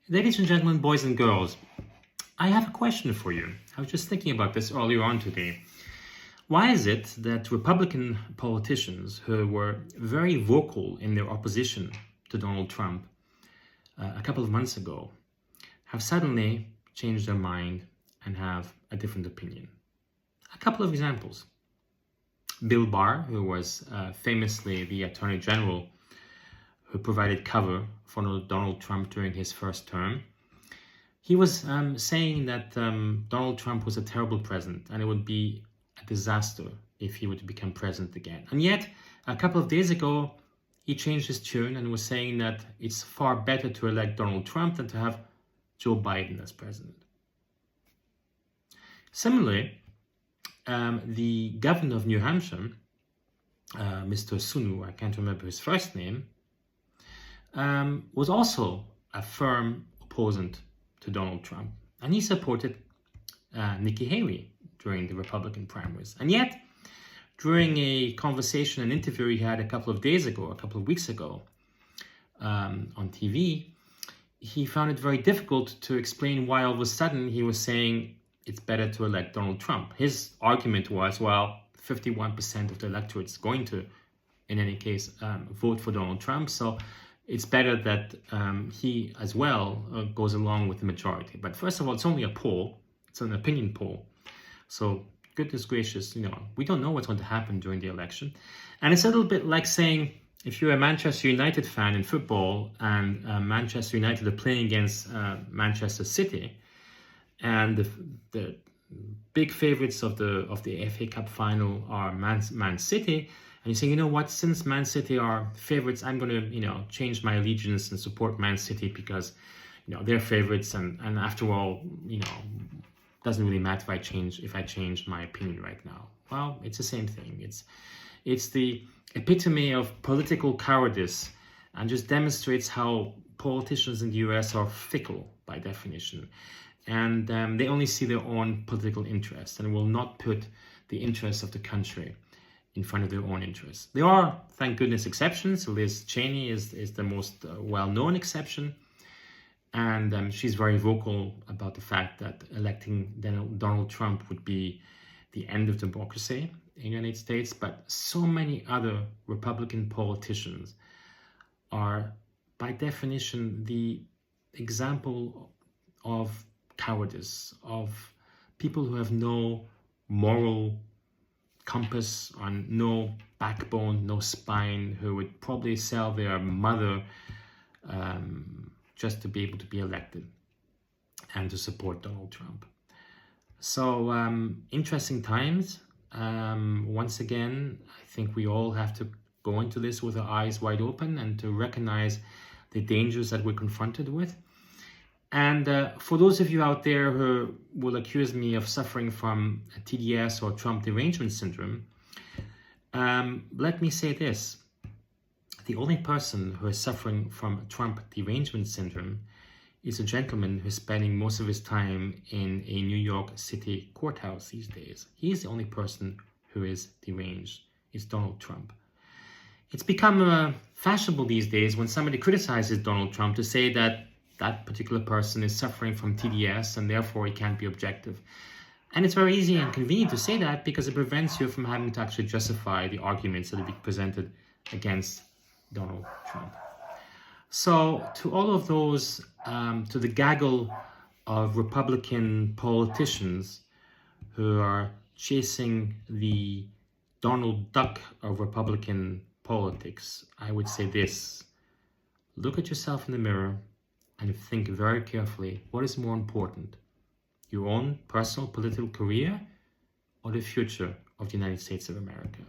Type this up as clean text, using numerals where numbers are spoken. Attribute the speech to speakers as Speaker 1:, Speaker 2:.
Speaker 1: Ladies and gentlemen, boys and girls, I have a question for you. I was just thinking about this earlier on today. Why is it that Republican politicians who were very vocal in their opposition to Donald Trump a couple of months ago have suddenly changed their mind and have a different opinion? A couple of examples. Bill Barr, who was famously the Attorney General who provided cover for Donald Trump during his first term, he was saying that Donald Trump was a terrible president and it would be a disaster if he were to become president again. And yet, a couple of days ago, he changed his tune and was saying that it's far better to elect Donald Trump than to have Joe Biden as president. Similarly, the governor of New Hampshire, Mr. Sunu, I can't remember his first name, was also a firm opponent to Donald Trump. And he supported Nikki Haley during the Republican primaries. And yet, during a conversation, an interview he had a couple of weeks ago on TV, he found it very difficult to explain why all of a sudden he was saying it's better to elect Donald Trump. His argument was, well, 51% of the electorate is going to, in any case, vote for Donald Trump. So it's better that he as well goes along with the majority. But first of all, it's only a poll. It's an opinion poll. So goodness gracious, we don't know what's going to happen during the election. And it's a little bit like saying, if you're a Manchester United fan in football and Manchester United are playing against Manchester City, and the big favorites of the FA Cup final are Man City, and you say, you know what, since Man City are favorites, I'm going to, change my allegiance and support Man City because, they're favorites. And after all, doesn't really matter if I change my opinion right now. Well, it's the same thing. It's the epitome of political cowardice and just demonstrates how politicians in the US are fickle by definition. And they only see their own political interests and will not put the interests of the country in front of their own interests. There are, thank goodness, exceptions. Liz Cheney is the most well-known exception. And she's very vocal about the fact that electing Donald Trump would be the end of democracy in the United States. But so many other Republican politicians are, by definition, the example of cowardice, of people who have no moral compass, on no backbone, no spine, who would probably sell their mother just to be able to be elected and to support Donald Trump. So interesting times. Once again, I think we all have to go into this with our eyes wide open and to recognize the dangers that we're confronted with. And for those of you out there who will accuse me of suffering from TDS or Trump derangement syndrome, let me say this. The only person who is suffering from Trump derangement syndrome is a gentleman who's spending most of his time in a New York City courthouse these days. He's the only person who is deranged. It's Donald Trump. It's become fashionable these days when somebody criticizes Donald Trump to say that that particular person is suffering from TDS and therefore he can't be objective. And it's very easy and convenient to say that because it prevents you from having to actually justify the arguments that are being presented against Donald Trump. So to all of those, to the gaggle of Republican politicians who are chasing the Donald Duck of Republican politics, I would say this: look at yourself in the mirror and think very carefully, what is more important, your own personal political career or the future of the United States of America?